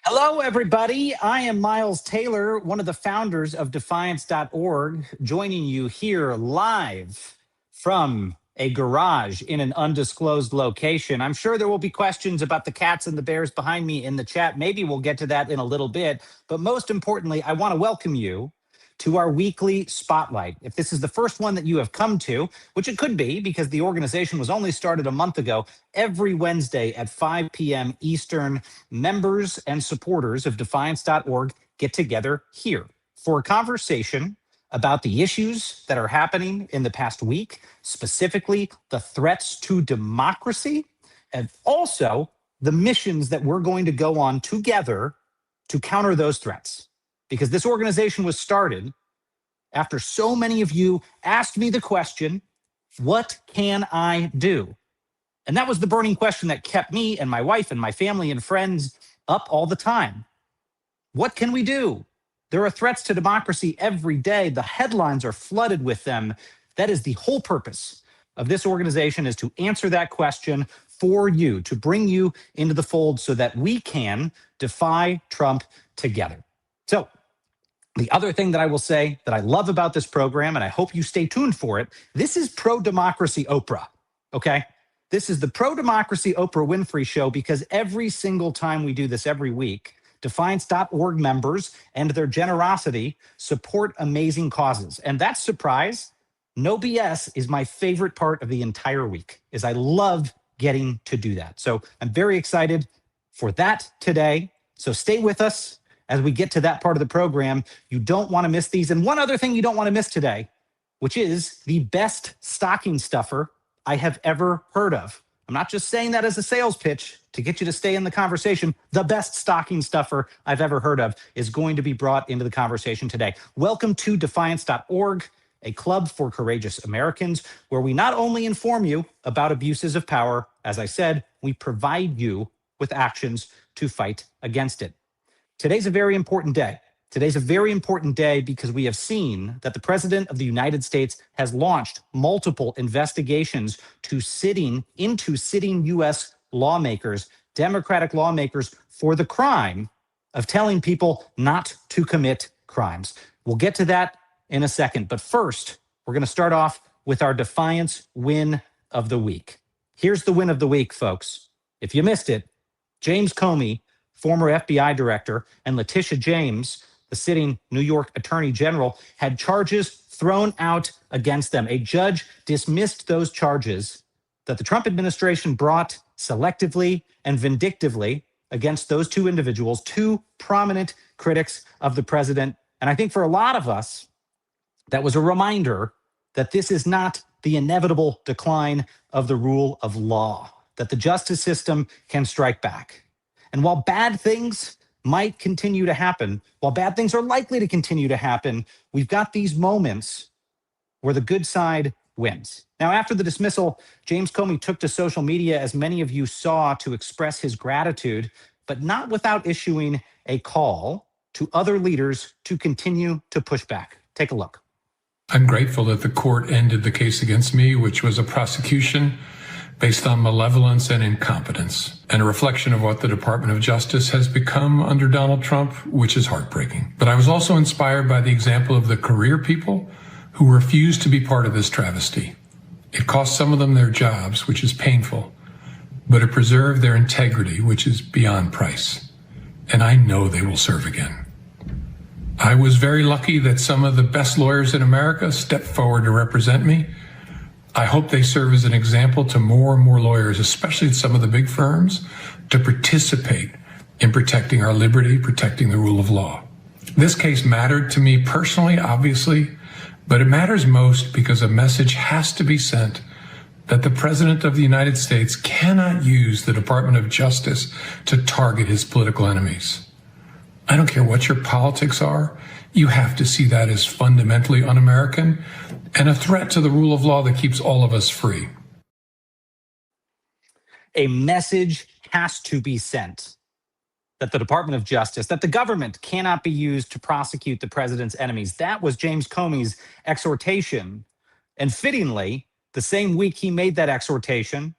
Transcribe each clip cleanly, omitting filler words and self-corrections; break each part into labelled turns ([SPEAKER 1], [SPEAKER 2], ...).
[SPEAKER 1] Hello, everybody. I am Miles Taylor, one of the founders of Defiance.org, joining you here live from a garage in an undisclosed location. I'm sure there will be questions about the cats and the bears behind me in the chat. Maybe we'll get to that in a little bit. But most importantly, I want to welcome you to our weekly spotlight. If this is the first one that you have come to, which it could be because the organization was only started a month ago, every Wednesday at 5 p.m. Eastern, members and supporters of Defiance.org get together here for a conversation about the issues that are happening in the past week, specifically the threats to democracy, and also the missions that we're going to go on together to counter those threats. Because this organization was started after so many of you asked me the question, what can I do? And that was the burning question that kept me and my wife and my family and friends up all the time. What can we do? There are threats to democracy every day. The headlines are flooded with them. That is the whole purpose of this organization, is to answer that question for you, to bring you into the fold so that we can defy Trump together. So the other thing that I will say that I love about this program, and I hope you stay tuned for it, this is pro-democracy Oprah, okay? This is the pro-democracy Oprah Winfrey show, because every single time we do this every week, Defiance.org members and their generosity support amazing causes. And that surprise, no BS, is my favorite part of the entire week, is I love getting to do that. So I'm very excited for that today. So stay with us as we get to that part of the program. You don't want to miss these. And one other thing you don't want to miss today, which is the best stocking stuffer I have ever heard of. I'm not just saying that as a sales pitch to get you to stay in the conversation. The best stocking stuffer I've ever heard of is going to be brought into the conversation today. Welcome to Defiance.org, a club for courageous Americans, where we not only inform you about abuses of power, as I said, we provide you with actions to fight against it. Today's a very important day. Today's a very important day because we have seen that the President of the United States has launched multiple investigations into sitting U.S. lawmakers, Democratic lawmakers, for the crime of telling people not to commit crimes. We'll get to that in a second. But first, we're going to start off with our Defiance win of the week. Here's the win of the week, folks. If you missed it, James Comey, former FBI director, and Letitia James, the sitting New York Attorney General, had charges thrown out against them. A judge dismissed those charges that the Trump administration brought selectively and vindictively against those two individuals, two prominent critics of the president. And I think for a lot of us, that was a reminder that this is not the inevitable decline of the rule of law, that the justice system can strike back. And while bad things might continue to happen, while bad things are likely to continue to happen, we've got these moments where the good side wins. Now, after the dismissal, James Comey took to social media, as many of you saw, to express his gratitude, but not without issuing a call to other leaders to continue to push back. Take a look.
[SPEAKER 2] I'm grateful that the court ended the case against me, which was a prosecution based on malevolence and incompetence, and a reflection of what the Department of Justice has become under Donald Trump, which is heartbreaking. But I was also inspired by the example of the career people who refused to be part of this travesty. It cost some of them their jobs, which is painful, but it preserved their integrity, which is beyond price. And I know they will serve again. I was very lucky that some of the best lawyers in America stepped forward to represent me. I hope they serve as an example to more and more lawyers, especially at some of the big firms, to participate in protecting our liberty, protecting the rule of law. This case mattered to me personally, obviously, but it matters most because a message has to be sent that the President of the United States cannot use the Department of Justice to target his political enemies. I don't care what your politics are, you have to see that as fundamentally un-American and a threat to the rule of law that keeps all of us free.
[SPEAKER 1] A message has to be sent that the Department of Justice, that the government cannot be used to prosecute the president's enemies. That was James Comey's exhortation. And fittingly, the same week he made that exhortation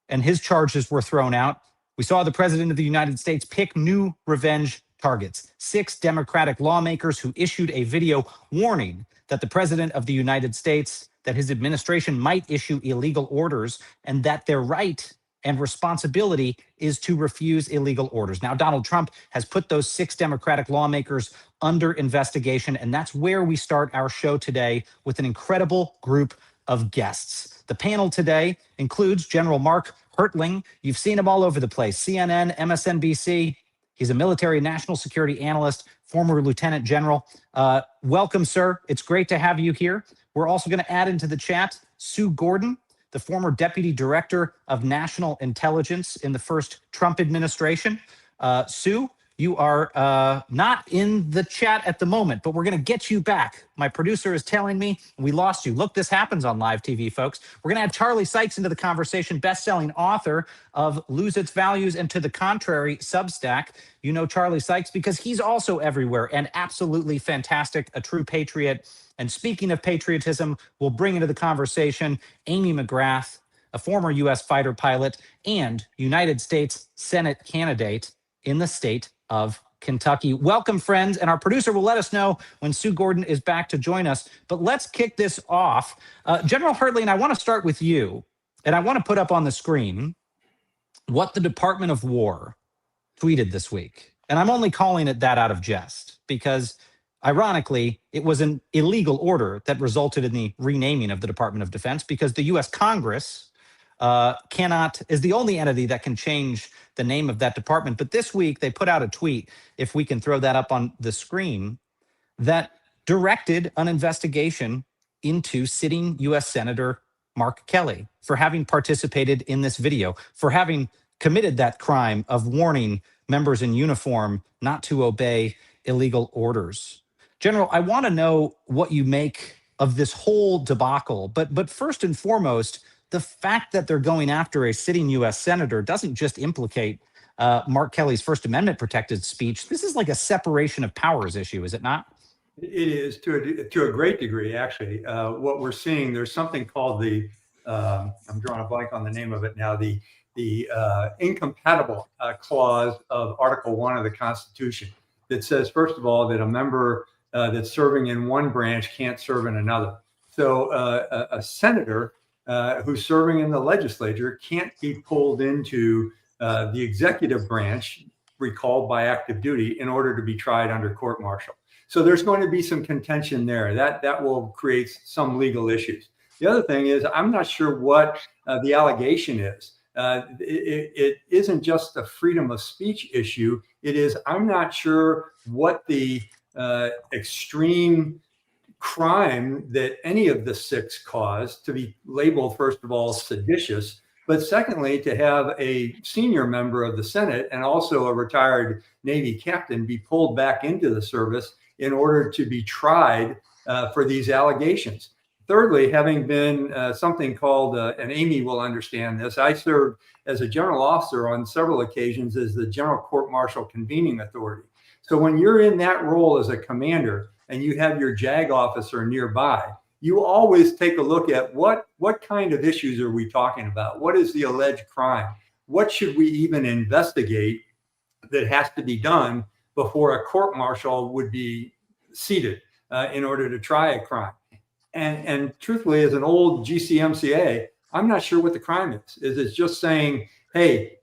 [SPEAKER 1] and his charges were thrown out, We saw the president of the United States pick new revenge targets. 6 Democratic lawmakers who issued a video warning that the president of the United States, that his administration might issue illegal orders, and that their right and responsibility is to refuse illegal orders. Now, Donald Trump has put those 6 Democratic lawmakers under investigation, and that's where we start our show today with an incredible group of guests. The panel today includes General Mark Hertling. You've seen him all over the place, CNN, MSNBC. He's a military and national security analyst, former lieutenant general. Welcome, sir. It's great to have you here. We're also going to add into the chat Sue Gordon, the former deputy director of national intelligence in the first Trump administration. Sue, you are not in the chat at the moment, but we're going to get you back. My producer is telling me we lost you. Look, this happens on live TV, folks. We're going to add Charlie Sykes into the conversation, best-selling author of Lose Its Values and To the Contrary Substack. You know Charlie Sykes because he's also everywhere and absolutely fantastic, a true patriot. And speaking of patriotism, we'll bring into the conversation Amy McGrath, a former U.S. fighter pilot and United States Senate candidate in the state of Kentucky. Welcome, friends. And our producer will let us know when Sue Gordon is back to join us. But let's kick this off. General Hertling, I want to start with you. And I want to put up on the screen what the Department of War tweeted this week. And I'm only calling it that out of jest because, ironically, it was an illegal order that resulted in the renaming of the Department of Defense because the U.S. Congress is the only entity that can change the name of that department. But this week, they put out a tweet, if we can throw that up on the screen, that directed an investigation into sitting U.S. Senator Mark Kelly for having participated in this video, for having committed that crime of warning members in uniform not to obey illegal orders. General, I want to know what you make of this whole debacle, but first and foremost, the fact that they're going after a sitting U.S. senator doesn't just implicate Mark Kelly's First Amendment protected speech. This is like a separation of powers issue, is it not?
[SPEAKER 3] It is to a great degree, actually. What we're seeing, there's something called the, I'm drawing a blank on the name of it now, the incompatible clause of Article 1 of the Constitution that says, first of all, that a member that's serving in one branch can't serve in another. So a senator who's serving in the legislature can't be pulled into the executive branch, recalled by active duty, in order to be tried under court-martial. So there's going to be some contention there. That will create some legal issues. The other thing is, I'm not sure what the allegation is. It isn't just a freedom of speech issue. It is, I'm not sure what the extreme crime that any of the 6 caused, to be labeled, first of all, seditious, but secondly, to have a senior member of the Senate and also a retired Navy captain be pulled back into the service in order to be tried for these allegations. Thirdly, having been something called, and Amy will understand this, I served as a general officer on several occasions as the General Court Martial Convening Authority. So when you're in that role as a commander and you have your JAG officer nearby, you always take a look at what kind of issues are we talking about? What is the alleged crime? What should we even investigate that has to be done before a court martial would be seated in order to try a crime? And truthfully, as an old GCMCA, I'm not sure what the crime is. Is it just saying, hey,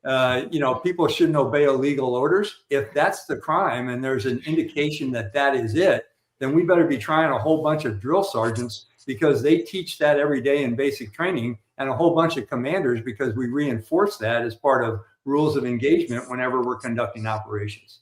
[SPEAKER 3] people shouldn't obey illegal orders? If that's the crime and there's an indication that that is it, then we better be trying a whole bunch of drill sergeants because they teach that every day in basic training, and a whole bunch of commanders because we reinforce that as part of rules of engagement whenever we're conducting operations.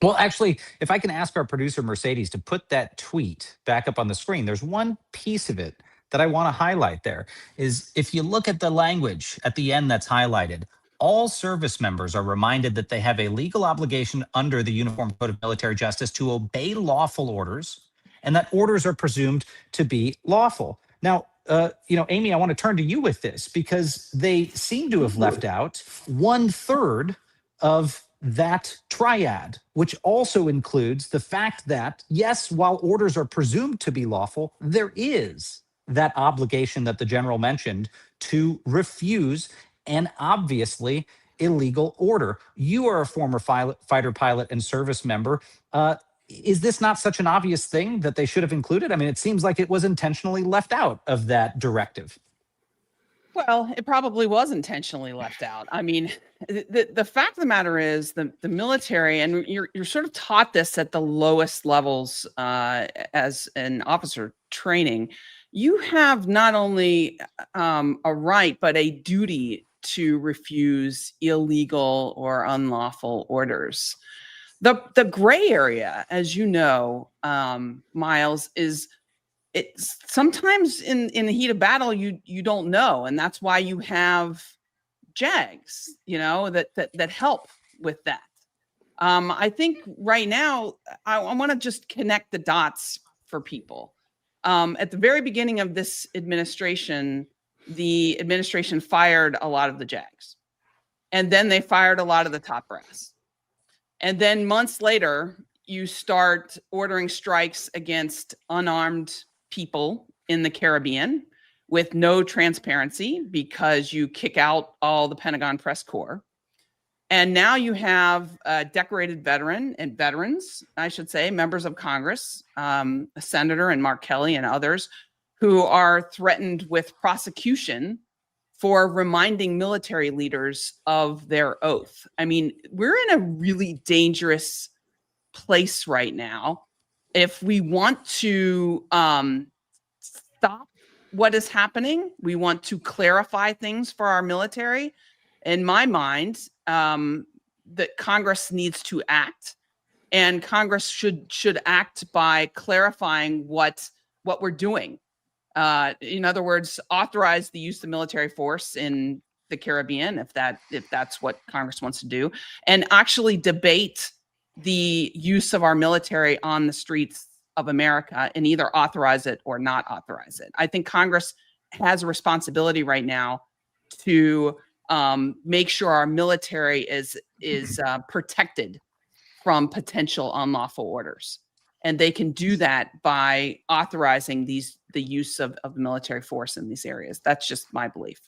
[SPEAKER 1] Well, actually, if I can ask our producer, Mercedes, to put that tweet back up on the screen, there's one piece of it that I want to highlight there is if you look at the language at the end that's highlighted, all service members are reminded that they have a legal obligation under the Uniform Code of Military Justice to obey lawful orders and that orders are presumed to be lawful. Now, Amy, I want to turn to you with this because they seem to have left out 1/3 of that triad, which also includes the fact that, yes, while orders are presumed to be lawful, there is that obligation that the general mentioned to refuse. And obviously, illegal order. You are a former fighter pilot and service member. Is this not such an obvious thing that they should have included? I mean, it seems like it was intentionally left out of that directive.
[SPEAKER 4] Well, it probably was intentionally left out. I mean, the fact of the matter is the military, and you're sort of taught this at the lowest levels as an officer training, you have not only a right, but a duty to refuse illegal or unlawful orders. The gray area, as you know, Miles, is it's sometimes in the heat of battle, you don't know. And that's why you have JAGs, you know, that help with that. I think right now, I want to just connect the dots for people. At the very beginning of this administration, the administration fired a lot of the JAGs. And then they fired a lot of the top brass. And then months later, you start ordering strikes against unarmed people in the Caribbean with no transparency because you kick out all the Pentagon press corps. And now you have a decorated veterans, I should say, members of Congress, a senator and Mark Kelly and others who are threatened with prosecution for reminding military leaders of their oath. I mean, we're in a really dangerous place right now. If we want to stop what is happening, we want to clarify things for our military. In my mind, that Congress needs to act, and Congress should act by clarifying what we're doing. In other words, authorize the use of military force in the Caribbean if that's what Congress wants to do, and actually debate the use of our military on the streets of America and either authorize it or not authorize it. I think Congress has a responsibility right now to make sure our military is protected from potential unlawful orders. And they can do that by authorizing the use of the military force in these areas. That's just my belief.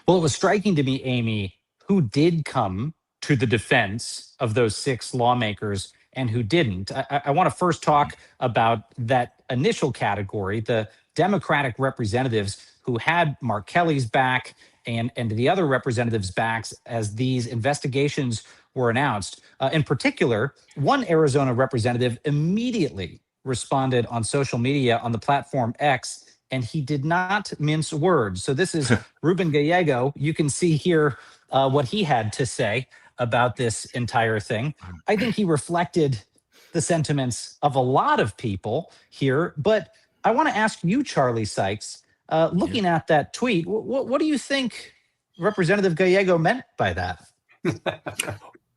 [SPEAKER 1] Well, it was striking to me, Amy, who did come to the defense of those 6 lawmakers and who didn't. I want to first talk about that initial category, the Democratic representatives who had Mark Kelly's back and the other representatives' backs as these investigations were announced. In particular, one Arizona representative immediately responded on social media on the platform X, and he did not mince words. So this is Ruben Gallego. You can see here what he had to say about this entire thing. I think he reflected the sentiments of a lot of people here, but I want to ask you, Charlie Sykes, looking at that tweet, what do you think Representative Gallego meant by that?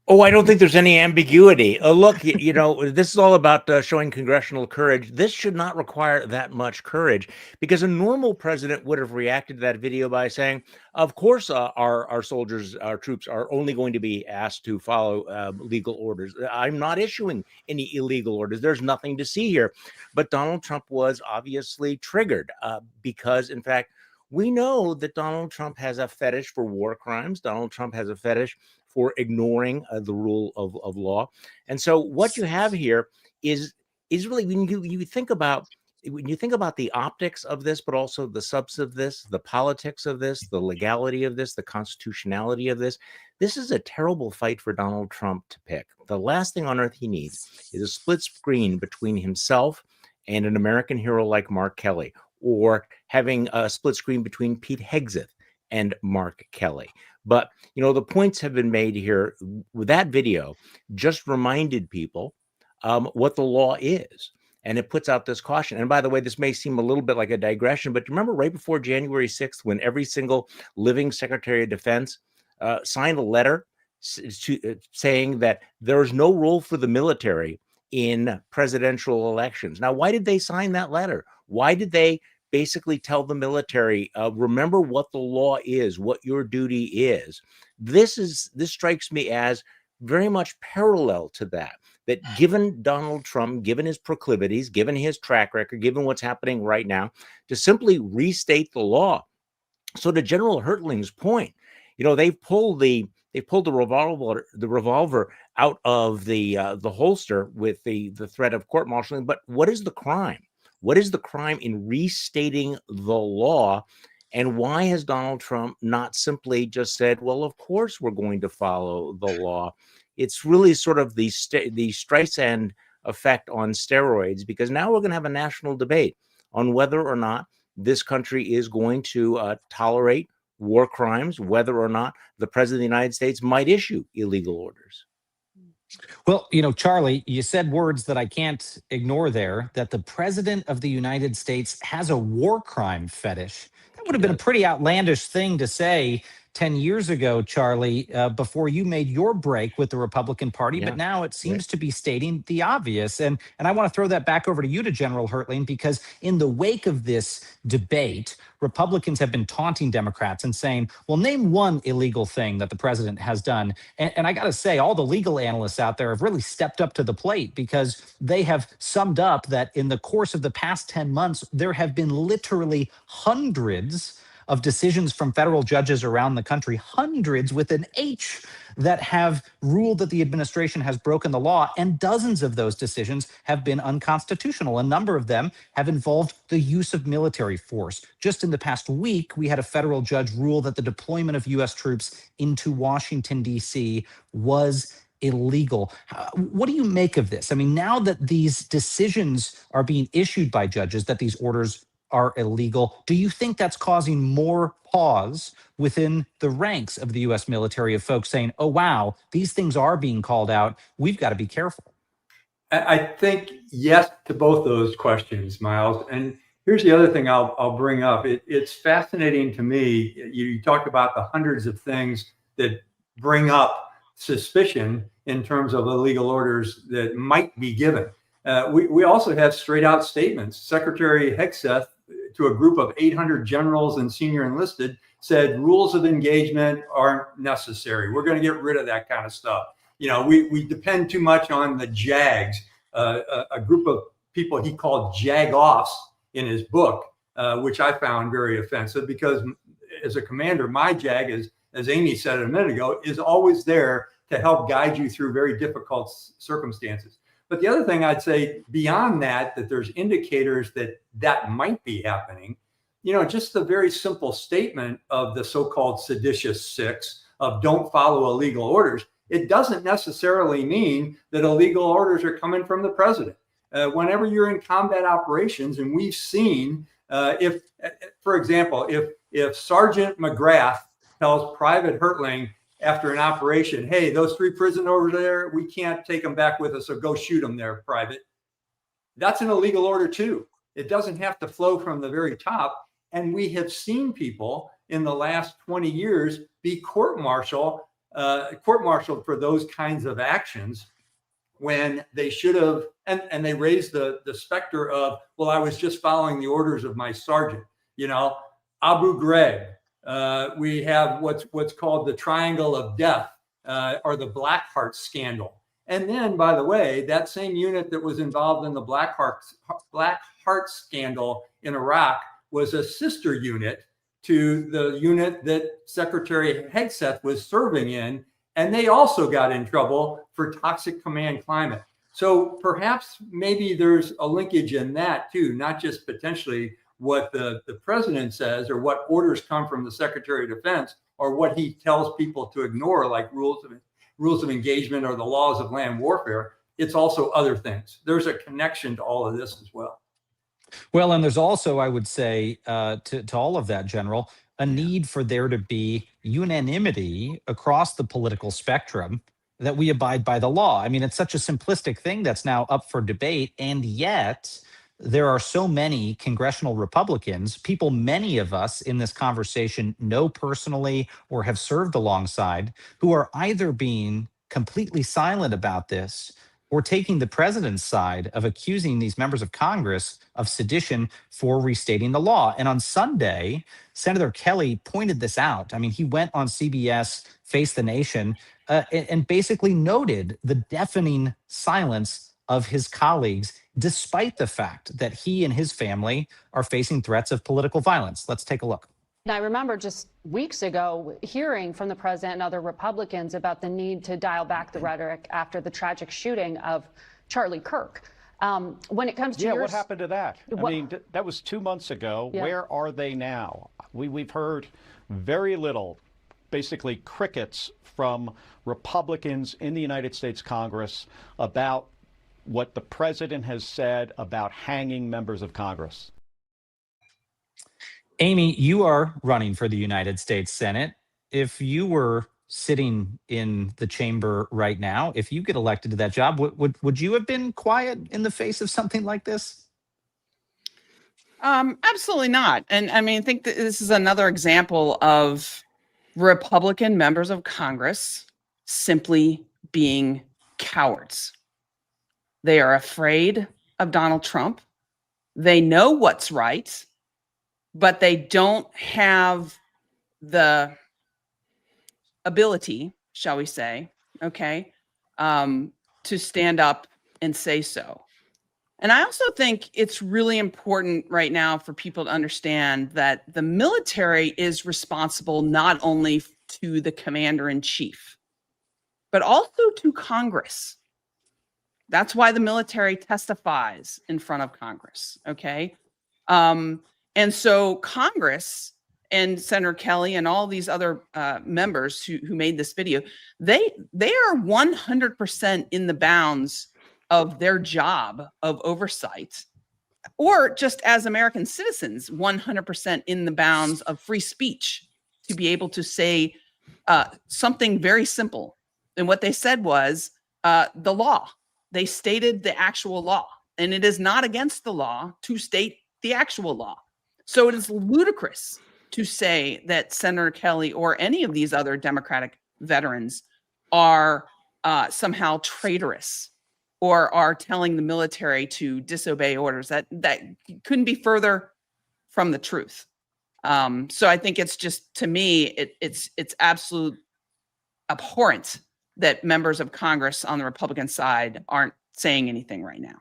[SPEAKER 5] Oh, I don't think there's any ambiguity. Look, you know, this is all about showing congressional courage. This should not require that much courage, because a normal president would have reacted to that video by saying, of course, our soldiers, our troops are only going to be asked to follow legal orders. I'm not issuing any illegal orders. There's nothing to see here. But Donald Trump was obviously triggered because, in fact, we know that Donald Trump has a fetish for war crimes. Donald Trump has a fetish for ignoring the rule of law. And so what you have here is really, when you think about the optics of this, but also the substance of this, the politics of this, the legality of this, the constitutionality of this, this is a terrible fight for Donald Trump to pick. The last thing on earth he needs is a split screen between himself and an American hero like Mark Kelly, or having a split screen between Pete Hegseth and Mark Kelly. But, you know, the points have been made here. That video just reminded people what the law is. And it puts out this caution. And by the way, this may seem a little bit like a digression, but remember right before January 6th, when every single living Secretary of Defense signed a letter saying that there is no role for the military in presidential elections. Now, why did they sign that letter? Why did they basically tell the military, remember what the law is, what your duty is? This strikes me as very much parallel to that given Donald Trump, given his proclivities, given his track record, given what's happening right now, to simply restate the law. So to General Hertling's point, you know, they've pulled the They pulled the revolver out of the holster with the threat of court martialing. But what is the crime? What is the crime in restating the law? And why has Donald Trump not simply just said, well, of course we're going to follow the law? It's really sort of the Streisand effect on steroids, because now we're going to have a national debate on whether or not this country is going to tolerate war crimes, whether or not the president of the United States might issue illegal orders.
[SPEAKER 1] Well, Charlie, you said words that I can't ignore there, that the president of the United States has a war crime fetish. That would have been a pretty outlandish thing to say 10 years ago, Charlie, before you made your break with the Republican Party. But now it seems to be stating the obvious. And I want to throw that back over to you, to General Hertling, because in the wake of this debate, Republicans have been taunting Democrats and saying, well, name one illegal thing that the president has done. And I got to say, all the legal analysts out there have really stepped up to the plate, because they have summed up that in the course of the past 10 months, there have been literally hundreds of decisions from federal judges around the country, hundreds with an H, that have ruled that the administration has broken the law, and dozens of those decisions have been unconstitutional. A number of them have involved the use of military force. Just in the past week, we had a federal judge rule that the deployment of U.S. troops into Washington, D.C. was illegal. What do you make of this? I mean, now that these decisions are being issued by judges, that these orders are illegal, do you think that's causing more pause within the ranks of the U.S. military, of folks saying, oh, wow, these things are being called out, we've got to be careful?
[SPEAKER 3] I think yes to both those questions, Miles. And here's the other thing I'll bring up. It's fascinating to me. You talked about the hundreds of things that bring up suspicion in terms of illegal orders that might be given. We also have straight out statements. Secretary Hegseth, to a group of 800 generals and senior enlisted, said rules of engagement aren't necessary. We're going to get rid of that kind of stuff. We depend too much on the JAGs, a group of people he called jag-offs in his book, which I found very offensive, because as a commander, my JAG, as Amy said a minute ago, is always there to help guide you through very difficult circumstances. But the other thing I'd say beyond that there's indicators that might be happening, just the very simple statement of the so-called seditious six of don't follow illegal orders. It doesn't necessarily mean that illegal orders are coming from the president. Whenever you're in combat operations, and we've seen, for example, if Sergeant McGrath tells Private Hertling after an operation, hey, those 3 prisoners over there, we can't take them back with us, so go shoot them there, Private. That's an illegal order too. It doesn't have to flow from the very top. And we have seen people in the last 20 years be court-martialed for those kinds of actions, when they should have, and they raised the specter of, well, I was just following the orders of my sergeant. Abu Ghraib. We have what's called the triangle of death, or the Black Heart scandal. And then, by the way, that same unit that was involved in the Black Heart scandal in Iraq was a sister unit to the unit that Secretary Hegseth was serving in, and they also got in trouble for toxic command climate. So perhaps maybe there's a linkage in that too, not just potentially what the president says or what orders come from the Secretary of Defense or what he tells people to ignore, like rules of engagement or the laws of land warfare. It's also other things. There's a connection to all of this as well.
[SPEAKER 1] Well, and there's also, I would say, to all of that, General, a need for there to be unanimity across the political spectrum that we abide by the law. I mean, it's such a simplistic thing that's now up for debate, and yet there are so many congressional Republicans, people many of us in this conversation know personally or have served alongside, who are either being completely silent about this or taking the president's side of accusing these members of Congress of sedition for restating the law. And on Sunday, Senator Kelly pointed this out. I mean, he went on CBS, Face the Nation, and basically noted the deafening silence of his colleagues, despite the fact that he and his family are facing threats of political violence. Let's take a look.
[SPEAKER 6] And I remember just weeks ago hearing from the president and other Republicans about the need to dial back the rhetoric after the tragic shooting of Charlie Kirk. When it comes to
[SPEAKER 7] what happened to that? I mean, that was 2 months ago.
[SPEAKER 6] Yeah.
[SPEAKER 7] Where are they now? We've heard very little, basically crickets from Republicans in the United States Congress about what the president has said about hanging members of Congress.
[SPEAKER 1] Amy, you are running for the United States Senate. If you were sitting in the chamber right now, if you get elected to that job, would you have been quiet in the face of something like this?
[SPEAKER 4] Absolutely not. And I mean, I think that this is another example of Republican members of Congress simply being cowards. They are afraid of Donald Trump. They know what's right, but they don't have the ability, shall we say, okay, to stand up and say so. And I also think it's really important right now for people to understand that the military is responsible not only to the commander in chief, but also to Congress. That's why the military testifies in front of Congress, okay? And so Congress and Senator Kelly and all these other members who made this video, they are 100% in the bounds of their job of oversight, or just as American citizens, 100% in the bounds of free speech to be able to say something very simple. And what they said was the law. They stated the actual law, and it is not against the law to state the actual law. So it is ludicrous to say that Senator Kelly or any of these other Democratic veterans are somehow traitorous or are telling the military to disobey orders. That couldn't be further from the truth. So I think it's just, to me, it's absolute abhorrent that members of Congress on the Republican side aren't saying anything right now.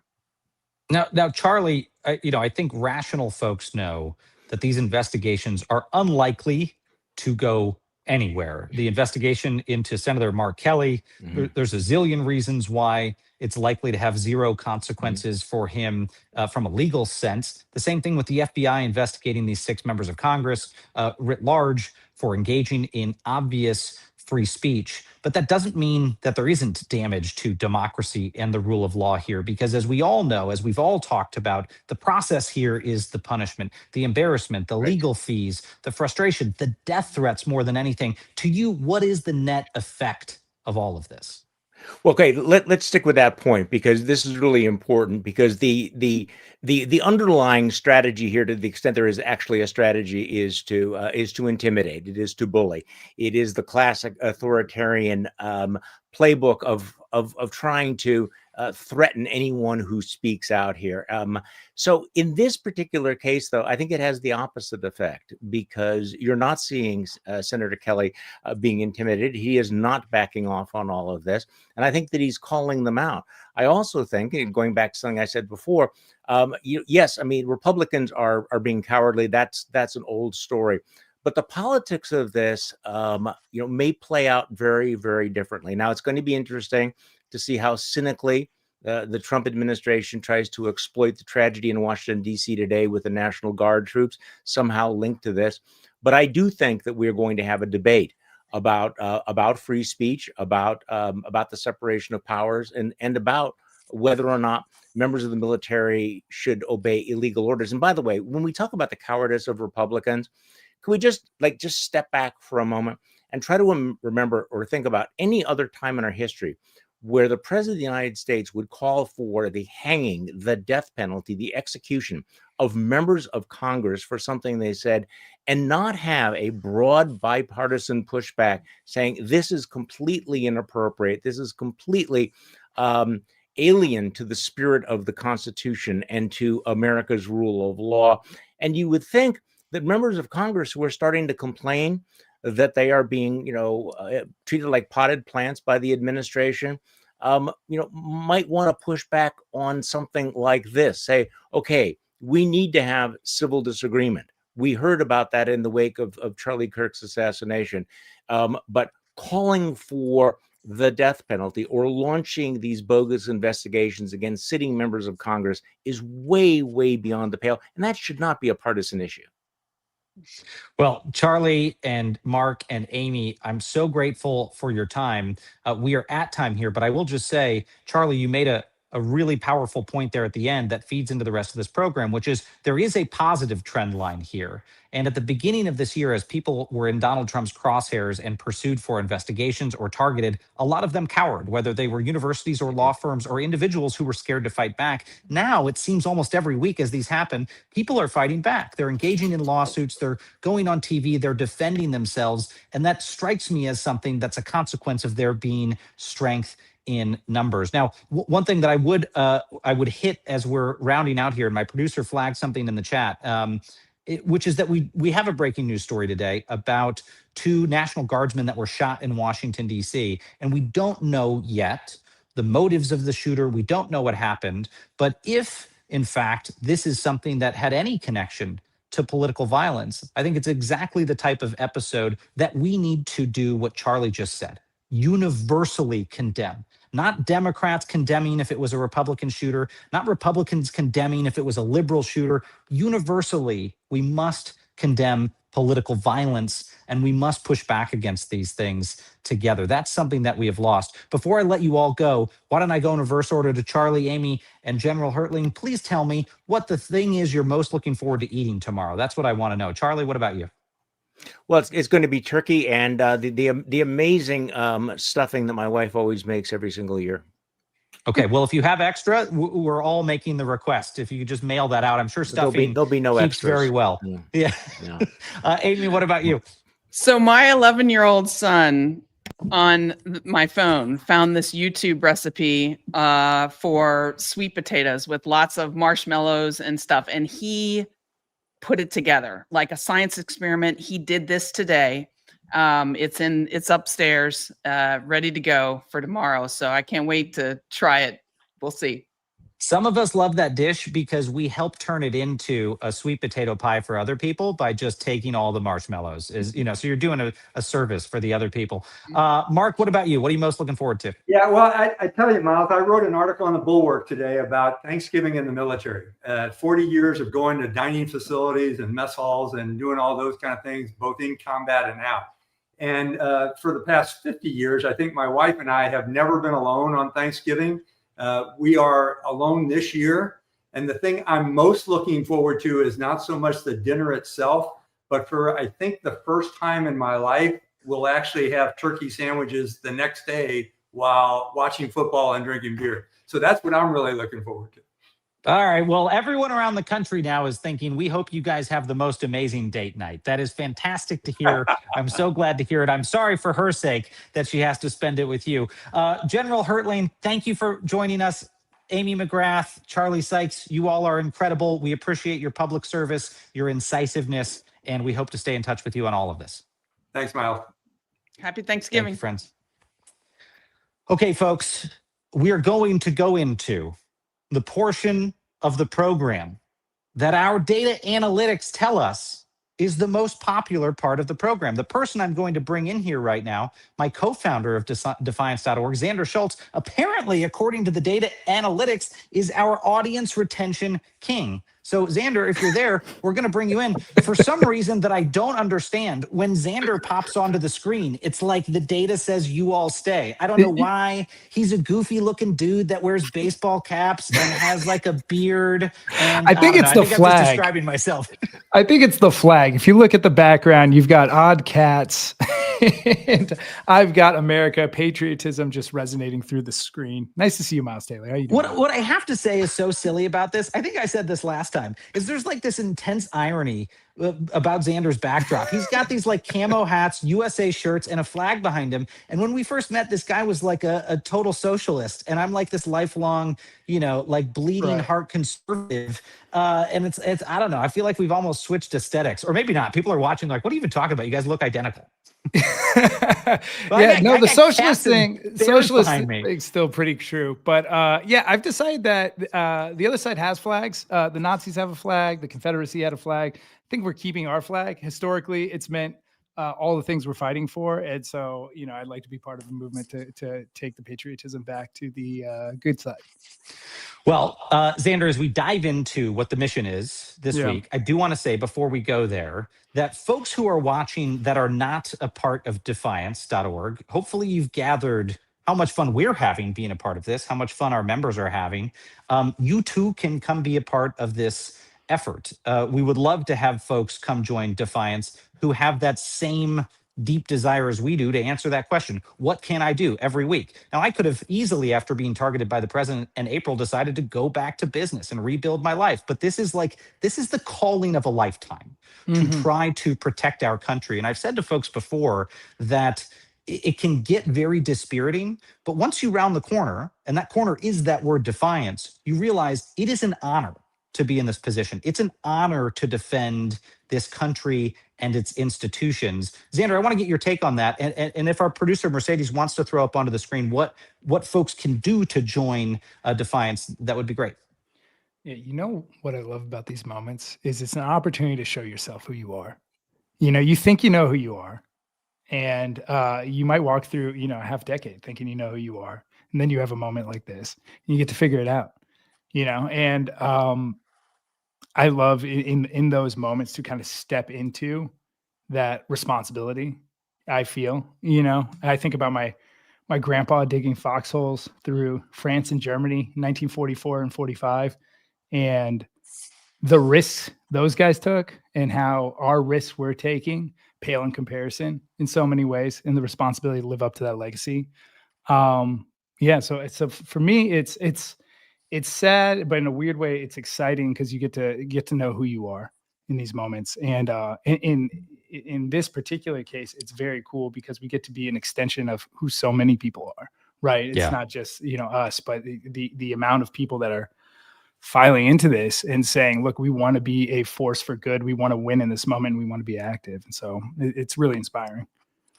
[SPEAKER 1] Now, Charlie, I think rational folks know that these investigations are unlikely to go anywhere. The investigation into Senator Mark Kelly, there's a zillion reasons why it's likely to have zero consequences for him from a legal sense. The same thing with the FBI investigating these 6 members of Congress writ large for engaging in obvious free speech. But that doesn't mean that there isn't damage to democracy and the rule of law here, because as we all know, as we've all talked about, the process here is the punishment, the embarrassment, the legal fees, the frustration, the death threats more than anything. To you, what is the net effect of all of this?
[SPEAKER 5] Well, okay, let's stick with that point, because this is really important, because the underlying strategy here, to the extent there is actually a strategy, is to intimidate. It is to bully. It is the classic authoritarian playbook of trying to threaten anyone who speaks out here. So in this particular case, though, I think it has the opposite effect, because you're not seeing Senator Kelly being intimidated. He is not backing off on all of this. And I think that he's calling them out. I also think, going back to something I said before, yes, I mean, Republicans are being cowardly. That's an old story. But the politics of this, may play out very, very differently. Now, it's going to be interesting to see how cynically the Trump administration tries to exploit the tragedy in Washington, D.C. today with the National Guard troops somehow linked to this. But I do think that we're going to have a debate about free speech, about the separation of powers, and about whether or not members of the military should obey illegal orders. And by the way, when we talk about the cowardice of Republicans, can we just step back for a moment and try to remember or think about any other time in our history where the president of the United States would call for the hanging, the death penalty, the execution of members of Congress for something they said, and not have a broad bipartisan pushback saying this is completely inappropriate, this is completely alien to the spirit of the Constitution and to America's rule of law. And you would think that members of Congress who are starting to complain that they are being, treated like potted plants by the administration, might want to push back on something like this. Say, okay, we need to have civil disagreement. We heard about that in the wake of Charlie Kirk's assassination. But calling for the death penalty or launching these bogus investigations against sitting members of Congress is way, way beyond the pale. And that should not be a partisan issue.
[SPEAKER 1] Well, Charlie and Mark and Amy, I'm so grateful for your time. We are at time here, but I will just say, Charlie, you made a really powerful point there at the end that feeds into the rest of this program, which is there is a positive trend line here. And at the beginning of this year, as people were in Donald Trump's crosshairs and pursued for investigations or targeted, a lot of them cowered, whether they were universities or law firms or individuals who were scared to fight back. Now, it seems almost every week as these happen, people are fighting back. They're engaging in lawsuits. They're going on TV. They're defending themselves. And that strikes me as something that's a consequence of there being strength in numbers. Now, one thing that I would hit as we're rounding out here, and my producer flagged something in the chat, which is that we have a breaking news story today about 2 National Guardsmen that were shot in Washington, D.C., and we don't know yet the motives of the shooter. We don't know what happened. But if, in fact, this is something that had any connection to political violence, I think it's exactly the type of episode that we need to do what Charlie just said: universally condemn. Not Democrats condemning if it was a Republican shooter, not Republicans condemning if it was a liberal shooter. Universally, we must condemn political violence, and we must push back against these things together. That's something that we have lost. Before I let you all go, why don't I go in reverse order to Charlie, Amy, and General Hertling? Please tell me what the thing is you're most looking forward to eating tomorrow. That's what I want to know. Charlie, what about you?
[SPEAKER 5] Well, it's going to be turkey and the amazing stuffing that my wife always makes every single year.
[SPEAKER 1] Okay, well, if you have extra, we're all making the request. If you could just mail that out, I'm sure stuffing
[SPEAKER 5] there'll be no
[SPEAKER 1] keeps
[SPEAKER 5] extras.
[SPEAKER 1] very well. Yeah. Amy, what about you?
[SPEAKER 4] So my 11-year-old son on my phone found this YouTube recipe for sweet potatoes with lots of marshmallows and stuff, and he put it together like a science experiment. He did this today. It's upstairs, ready to go for tomorrow. So I can't wait to try it. We'll see.
[SPEAKER 1] Some of us love that dish because we help turn it into a sweet potato pie for other people by just taking all the marshmallows. So you're doing a service for the other people. Mark, what about you? What are you most looking forward to?
[SPEAKER 3] Yeah, well, I tell you, Miles, I wrote an article on the Bulwark today about Thanksgiving in the military. 40 years of going to dining facilities and mess halls and doing all those kind of things, both in combat and out. And for the past 50 years, I think my wife and I have never been alone on Thanksgiving. We are alone this year. And the thing I'm most looking forward to is not so much the dinner itself, but for, I think, the first time in my life, we'll actually have turkey sandwiches the next day while watching football and drinking beer. So that's what I'm really looking forward to.
[SPEAKER 1] All right. Well, everyone around the country now is thinking, we hope you guys have the most amazing date night. That is fantastic to hear. I'm so glad to hear it. I'm sorry for her sake that she has to spend it with you. General Hertling, thank you for joining us. Amy McGrath, Charlie Sykes, you all are incredible. We appreciate your public service, your incisiveness, and we hope to stay in touch with you on all of this.
[SPEAKER 3] Thanks, Miles.
[SPEAKER 4] Happy Thanksgiving.
[SPEAKER 1] Thank you, friends. Okay, folks, we are going to go into the portion of the program that our data analytics tell us is the most popular part of the program. The person I'm going to bring in here right now, my co-founder of Defiance.org, Xander Schultz, apparently, according to the data analytics, is our audience retention king. So Xander, if you're there, we're going to bring you in. For some reason that I don't understand, when Xander pops onto the screen, it's like the data says you all stay. I don't know why. He's a goofy looking dude that wears baseball caps and has like a beard. And
[SPEAKER 8] I think it's the flag.
[SPEAKER 1] I'm just describing myself.
[SPEAKER 8] I think it's the flag. If you look at the background, you've got odd cats. And I've got America, patriotism just resonating through the screen. Nice to see you, Miles Taylor. How you doing?
[SPEAKER 1] What I have to say is so silly about this, I think I said this last time, is there's like this intense irony about Xander's backdrop. He's got these like camo hats, USA shirts, and a flag behind him. And when we first met, this guy was like a total socialist. And I'm like this lifelong, like bleeding heart conservative. And it's I don't know. I feel like we've almost switched aesthetics, or maybe not. People are watching like, what are you even talking about? You guys look identical.
[SPEAKER 8] Yeah, no, the socialist thing's still pretty true. But yeah, I've decided that the other side has flags. The Nazis have a flag. The Confederacy had a flag. I think we're keeping our flag. Historically, it's meant all the things we're fighting for. And so, you know, I'd like to be part of a movement to take the patriotism back to the good side.
[SPEAKER 1] Well, Xander, as we dive into what the mission is this week, I do want to say before we go there that folks who are watching that are not a part of Defiance.org, hopefully you've gathered how much fun we're having being a part of this, how much fun our members are having. You too can come be a part of this effort. We would love to have folks come join Defiance who have that same deep desire as we do to answer that question. What can I do every week? Now, I could have easily, after being targeted by the president in April, decided to go back to business and rebuild my life. But this is the calling of a lifetime to try to protect our country. And I've said to folks before that it can get very dispiriting, but once you round the corner, and that corner is that word defiance, you realize it is an honor to be in this position. It's an honor to defend this country and its institutions. Xander, I want to get your take on that. And if our producer Mercedes wants to throw up onto the screen what folks can do to join Defiance, that would be great.
[SPEAKER 8] Yeah, you know what I love about these moments is it's an opportunity to show yourself who you are. You know, you think you know who you are, and you might walk through, you know, a half decade thinking you know who you are, and then you have a moment like this, and you get to figure it out. You know, and I love in those moments to kind of step into that responsibility. I feel, you know, I think about my grandpa digging foxholes through France and Germany, 1944 and 45, and the risks those guys took and how our risks we're taking pale in comparison in so many ways, and the responsibility to live up to that legacy. Yeah, so for me, it's sad, but in a weird way, it's exciting because you get to know who you are in these moments. And in this particular case, it's very cool because we get to be an extension of who so many people are, right? It's not just, you know, us, but the amount of people that are filing into this and saying, look, we want to be a force for good. We want to win in this moment. We want to be active. And so it's really inspiring.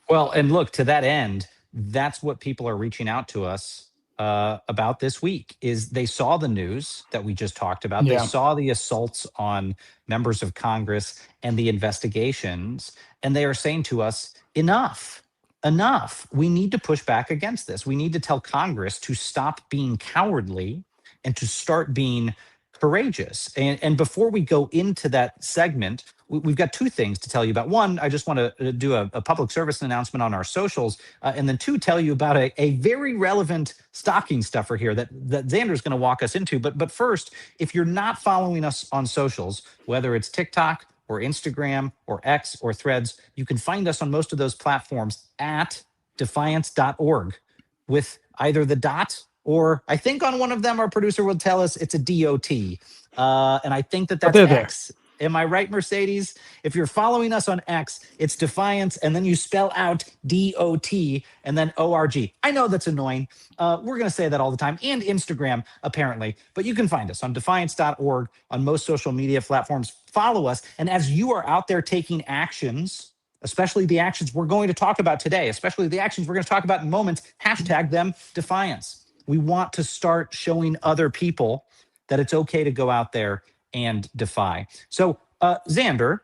[SPEAKER 1] Well, and look, to that end, that's what people are reaching out to us about this week. Is they saw the news that we just talked about. They saw the assaults on members of Congress and the investigations, and they are saying to us, enough. We need to push back against this. We need to tell Congress to stop being cowardly and to start being courageous. And before we go into that segment, we've got two things to tell you about. One, I just want to do a public service announcement on our socials, and then two, tell you about a very relevant stocking stuffer here that Xander's going to walk us into. But first, if you're not following us on socials, whether it's TikTok or Instagram or X or Threads, you can find us on most of those platforms at defiance.org with either the dot, or I think on one of them, our producer will tell us it's a DOT. And I think that's X. Am I right, Mercedes? If you're following us on X, it's Defiance, and then you spell out DOT and then ORG. I know that's annoying. We're going to say that all the time. And Instagram, apparently. But you can find us on defiance.org on most social media platforms. Follow us. And as you are out there taking actions, especially the actions we're going to talk about today, especially the actions we're going to talk about in moments, hashtag them Defiance. We want to start showing other people that it's okay to go out there and defy. So, Xander,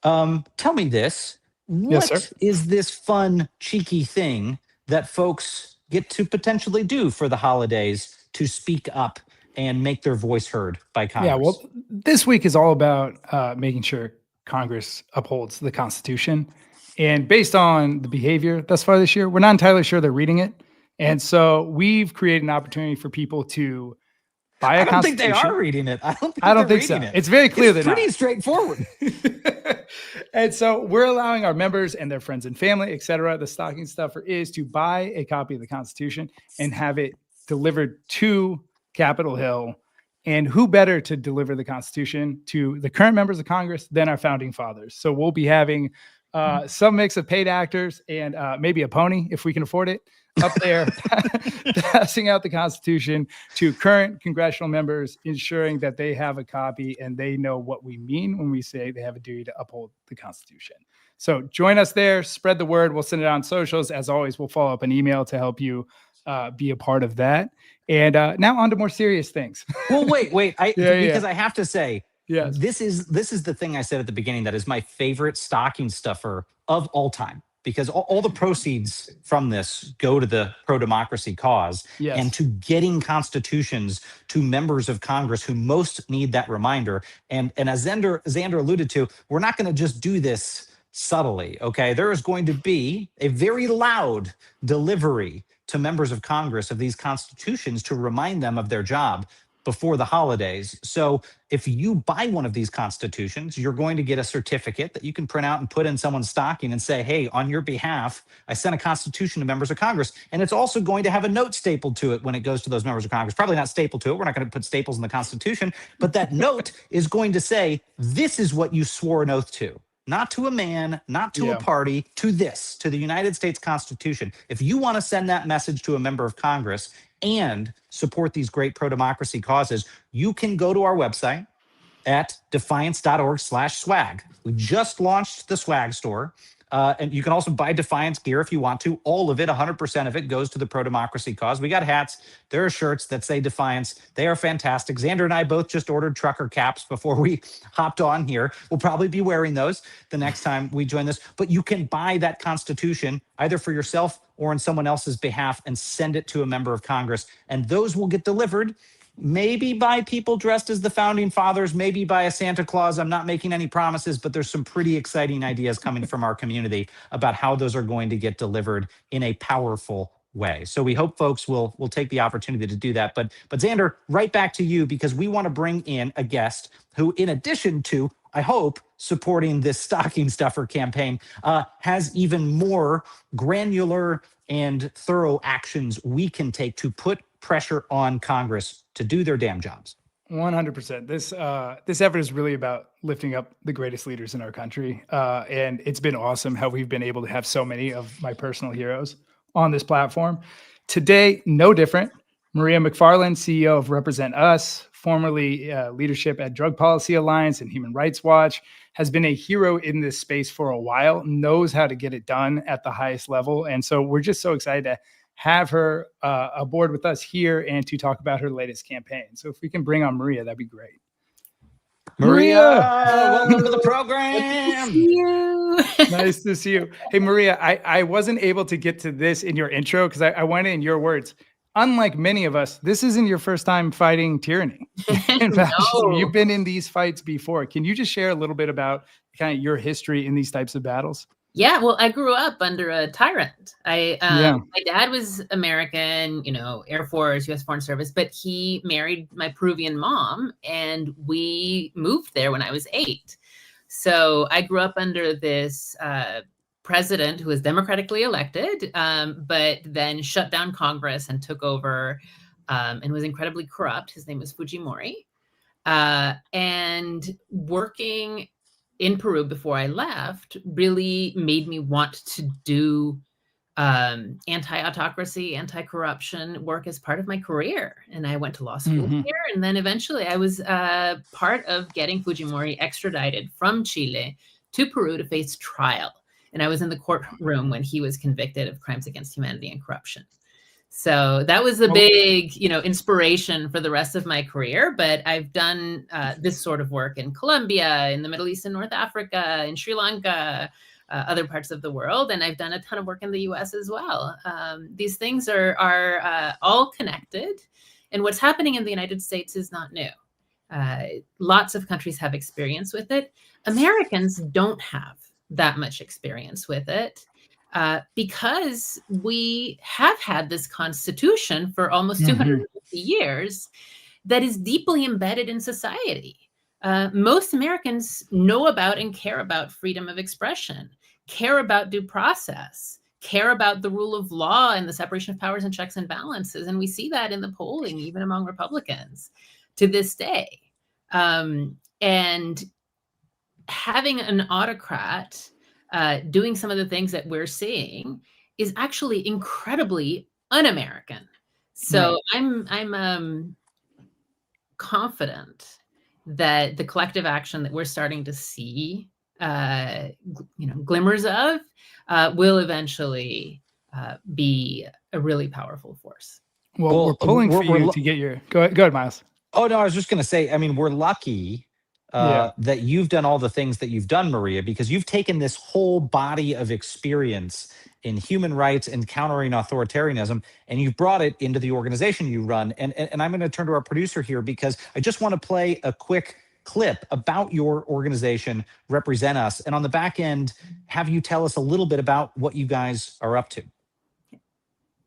[SPEAKER 1] tell me this. What is this fun, cheeky thing that folks get to potentially do for the holidays to speak up and make their voice heard by Congress?
[SPEAKER 8] Yeah, well, this week is all about making sure Congress upholds the Constitution. And based on the behavior thus far this year, we're not entirely sure they're reading it. And so we've created an opportunity for people to buy a Constitution.
[SPEAKER 1] I don't think they are reading it.
[SPEAKER 8] I don't think so. It's very clear that
[SPEAKER 1] it's pretty straightforward.
[SPEAKER 8] And so we're allowing our members and their friends and family, et cetera, the stocking stuffer is to buy a copy of the Constitution and have it delivered to Capitol Hill. And who better to deliver the Constitution to the current members of Congress than our founding fathers? So we'll be having some mix of paid actors and maybe a pony if we can afford it, up there passing out the Constitution to current congressional members, ensuring that they have a copy and they know what we mean when we say they have a duty to uphold the Constitution. So join us there, spread the word. We'll send it on socials. As always, we'll follow up an email to help you be a part of that. And now on to more serious things.
[SPEAKER 1] Well, wait, because I have to say,
[SPEAKER 8] yes,
[SPEAKER 1] this is the thing I said at the beginning that is my favorite stocking stuffer of all time, because all the proceeds from this go to the pro-democracy cause
[SPEAKER 8] yes,
[SPEAKER 1] and to getting constitutions to members of Congress who most need that reminder. And as Xander alluded to, we're not going to just do this subtly, okay? There is going to be a very loud delivery to members of Congress of these constitutions to remind them of their job before the holidays. So if you buy one of these constitutions, you're going to get a certificate that you can print out and put in someone's stocking and say, hey, on your behalf, I sent a constitution to members of Congress. And it's also going to have a note stapled to it when it goes to those members of Congress. Probably not stapled to it. We're not going to put staples in the Constitution. But that note is going to say, this is what you swore an oath to. Not to a man, not to a party, to this, to the United States Constitution. If you want to send that message to a member of Congress and support these great pro-democracy causes, you can go to our website at defiance.org/swag. We just launched the swag store. And you can also buy Defiance gear if you want to. All of it, 100% of it, goes to the pro-democracy cause. We got hats. There are shirts that say Defiance. They are fantastic. Xander and I both just ordered trucker caps before we hopped on here. We'll probably be wearing those the next time we join this. But you can buy that Constitution either for yourself or on someone else's behalf and send it to a member of Congress. And those will get delivered maybe by people dressed as the founding fathers, maybe by a Santa Claus. I'm not making any promises, but there's some pretty exciting ideas coming from our community about how those are going to get delivered in a powerful way. So we hope folks will take the opportunity to do that. But Xander, right back to you, because we want to bring in a guest who, in addition to, I hope, supporting this stocking stuffer campaign, has even more granular and thorough actions we can take to put pressure on Congress to do their damn jobs.
[SPEAKER 8] 100%. This effort is really about lifting up the greatest leaders in our country. And it's been awesome how we've been able to have so many of my personal heroes on this platform. Today, no different. Maria McFarland, CEO of Represent Us, formerly leadership at Drug Policy Alliance and Human Rights Watch, has been a hero in this space for a while, knows how to get it done at the highest level. And so we're just so excited to have her aboard with us here and to talk about her latest campaign. So if we can bring on Maria, that'd be great.
[SPEAKER 1] Maria, welcome to the program.
[SPEAKER 8] Nice to see you. Hey, Maria, I wasn't able to get to this in your intro because I went in your words. Unlike many of us, this isn't your first time fighting tyranny. In fact, you've been in these fights before. Can you just share a little bit about kind of your history in these types of battles?
[SPEAKER 9] Yeah, well, I grew up under a tyrant. My dad was American, Air Force, U.S. Foreign Service, but he married my Peruvian mom, and we moved there when I was 8. So I grew up under this president who was democratically elected, but then shut down Congress and took over and was incredibly corrupt. His name was Fujimori. And working in Peru before I left really made me want to do anti-autocracy, anti-corruption work as part of my career. And I went to law school here. And then eventually I was part of getting Fujimori extradited from Chile to Peru to face trial. And I was in the courtroom when he was convicted of crimes against humanity and corruption. So that was a big, inspiration for the rest of my career. But I've done this sort of work in Colombia, in the Middle East and North Africa, in Sri Lanka, other parts of the world. And I've done a ton of work in the US as well. These things are all connected. And what's happening in the United States is not new. Lots of countries have experience with it. Americans don't have that much experience with it. Because we have had this constitution for almost 250 years that is deeply embedded in society. Most Americans know about and care about freedom of expression, care about due process, care about the rule of law and the separation of powers and checks and balances. And we see that in the polling, even among Republicans to this day. And having an autocrat doing some of the things that we're seeing is actually incredibly un-American. So I'm confident that the collective action that we're starting to see glimmers of, will eventually be a really powerful force.
[SPEAKER 8] Well, we're pulling for you to get your. Go ahead, Miles.
[SPEAKER 1] Oh no, I was just going to say. I mean, we're lucky that you've done all the things that you've done, Maria, because you've taken this whole body of experience in human rights and countering authoritarianism, and you've brought it into the organization you run. And I'm going to turn to our producer here because I just want to play a quick clip about your organization, Represent Us, and on the back end, have you tell us a little bit about what you guys are up to.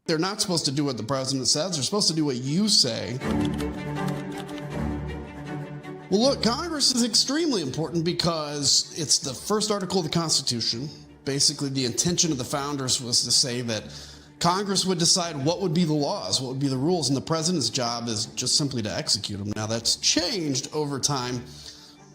[SPEAKER 10] They're not supposed to do what the president says. They're supposed to do what you say. Well, look, Congress is extremely important because it's the first article of the Constitution. Basically, the intention of the founders was to say that Congress would decide what would be the laws, what would be the rules, and the president's job is just simply to execute them. Now, that's changed over time,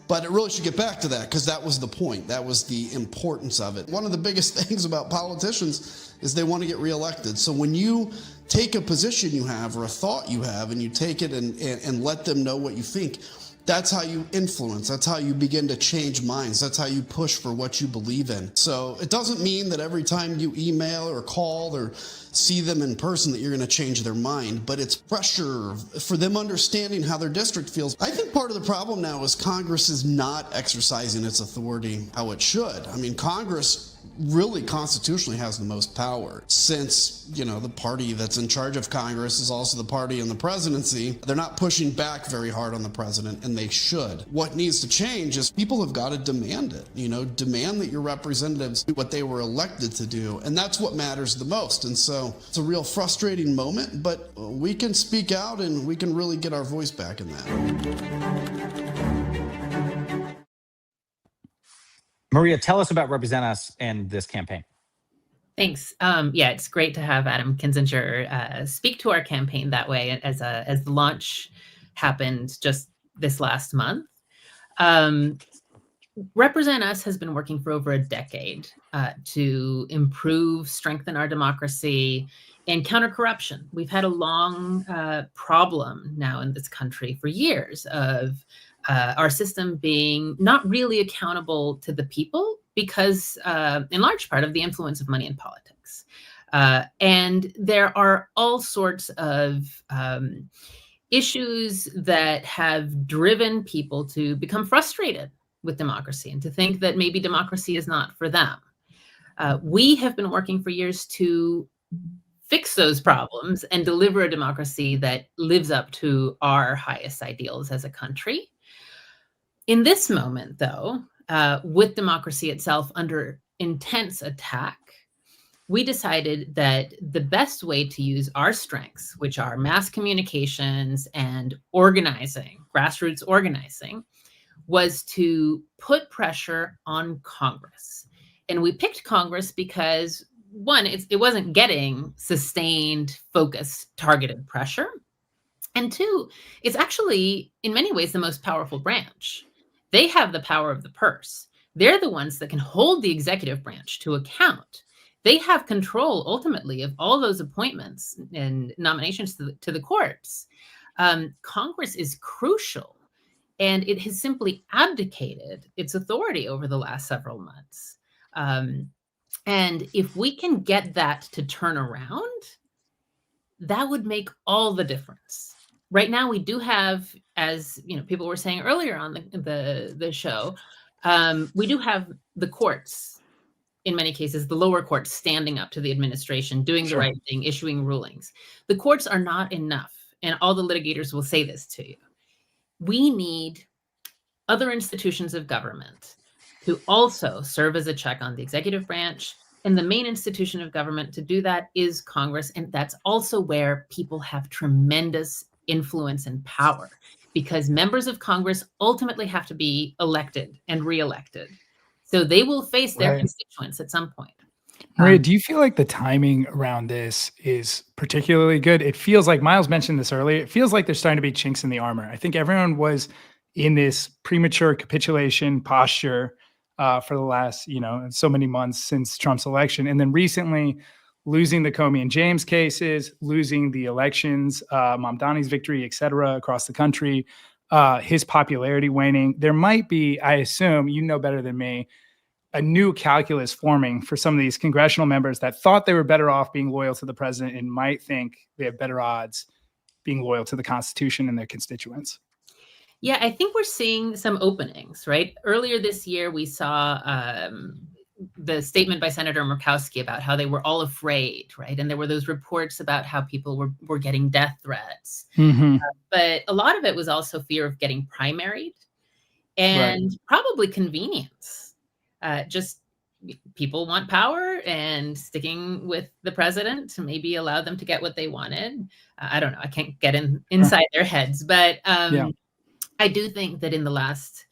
[SPEAKER 10] but it really should get back to that because that was the point. That was the importance of it. One of the biggest things about politicians is they want to get reelected. So when you take a position you have or a thought you have and you take it and let them know what you think, that's how you influence. That's how you begin to change minds. That's how you push for what you believe in. So it doesn't mean that every time you email or call or see them in person that you're going to change their mind, but it's pressure for them understanding how their district feels. I think part of the problem now is Congress is not exercising its authority how it should. I mean, Congress really constitutionally has the most power since, the party that's in charge of Congress is also the party in the presidency. They're not pushing back very hard on the president, and they should. What needs to change is people have got to demand it, demand that your representatives do what they were elected to do. And that's what matters the most. And so it's a real frustrating moment, but we can speak out and we can really get our voice back in that.
[SPEAKER 1] Maria, tell us about Represent Us and this campaign.
[SPEAKER 9] Thanks. It's great to have Adam Kinzinger speak to our campaign that way as the launch happened just this last month. Represent Us has been working for over a decade to improve, strengthen our democracy, and counter corruption. We've had a long problem now in this country for years of our system being not really accountable to the people because, in large part, of the influence of money in politics. And there are all sorts of issues that have driven people to become frustrated with democracy and to think that maybe democracy is not for them. We have been working for years to fix those problems and deliver a democracy that lives up to our highest ideals as a country. In this moment, though, with democracy itself under intense attack, we decided that the best way to use our strengths, which are mass communications and organizing, grassroots organizing, was to put pressure on Congress. And we picked Congress because, one, it wasn't getting sustained, focused, targeted pressure. And two, it's actually, in many ways, the most powerful branch. They have the power of the purse. They're the ones that can hold the executive branch to account. They have control, ultimately, of all those appointments and nominations to the courts. Congress is crucial, and it has simply abdicated its authority over the last several months. And if we can get that to turn around, that would make all the difference. Right now, we do have, as people were saying earlier on the show, we do have the courts, in many cases, the lower courts standing up to the administration, doing the right thing, issuing rulings. The courts are not enough, and all the litigators will say this to you. We need other institutions of government to also serve as a check on the executive branch, and the main institution of government to do that is Congress, and that's also where people have tremendous influence and power, because members of Congress ultimately have to be elected and reelected. So they will face their constituents at some point.
[SPEAKER 8] Maria, do you feel like the timing around this is particularly good? It feels like, Miles mentioned this earlier, it feels like there's starting to be chinks in the armor. I think everyone was in this premature capitulation posture for the last, so many months since Trump's election. And then recently, losing the Comey and James cases, losing the elections, Mamdani's victory, et cetera, across the country, his popularity waning. There might be, I assume, better than me, a new calculus forming for some of these congressional members that thought they were better off being loyal to the president and might think they have better odds being loyal to the Constitution and their constituents.
[SPEAKER 9] Yeah, I think we're seeing some openings, right? Earlier this year, we saw the statement by Senator Murkowski about how they were all afraid, right? And there were those reports about how people were getting death threats. But a lot of it was also fear of getting primaried and probably convenience. Just people want power, and sticking with the president to maybe allow them to get what they wanted. I don't know. I can't get inside their heads, but I do think that in the last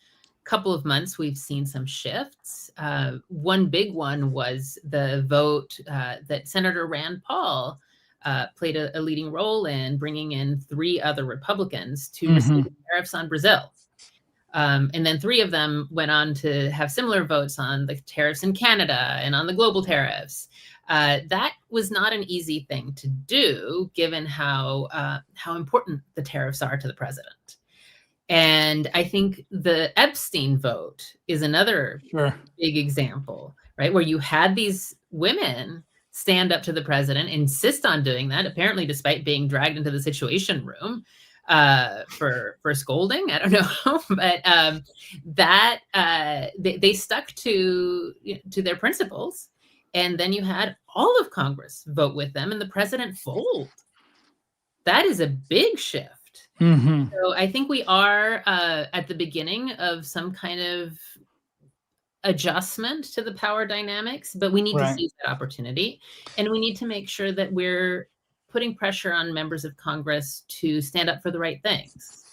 [SPEAKER 9] couple of months, we've seen some shifts. One big one was the vote that Senator Rand Paul played a leading role in, bringing in 3 other Republicans to receive tariffs on Brazil. And then 3 of them went on to have similar votes on the tariffs in Canada and on the global tariffs. That was not an easy thing to do, given how important the tariffs are to the president. And I think the Epstein vote is another big example, right? Where you had these women stand up to the president, insist on doing that, apparently despite being dragged into the Situation Room for scolding. I don't know, but they stuck to their principles. And then you had all of Congress vote with them, and the president fold. That is a big shift. So I think we are at the beginning of some kind of adjustment to the power dynamics, but we need to seize that opportunity, and we need to make sure that we're putting pressure on members of Congress to stand up for the right things.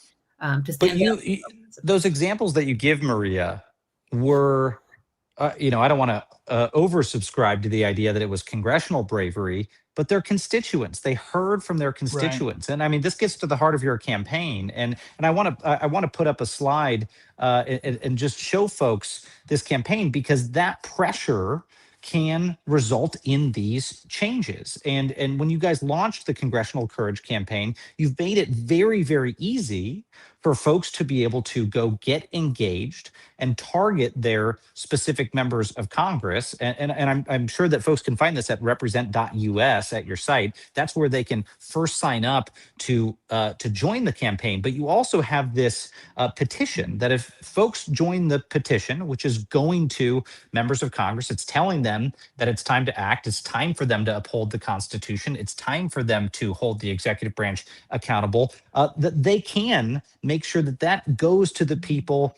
[SPEAKER 1] Those examples that you give, Maria, were, I don't want to oversubscribe to the idea that it was congressional bravery, but their constituents, they heard from their constituents. And I mean, this gets to the heart of your campaign. And I want to put up a slide and just show folks this campaign, because that pressure can result in these changes. And when you guys launched the Congressional Courage Campaign, you've made it very, very easy for folks to be able to go get engaged and target their specific members of Congress. And I'm sure that folks can find this at represent.us at your site. That's where they can first sign up to join the campaign. But you also have this petition that if folks join the petition, which is going to members of Congress, it's telling them that it's time to act. It's time for them to uphold the Constitution. It's time for them to hold the executive branch accountable, that they can make sure that that goes to the people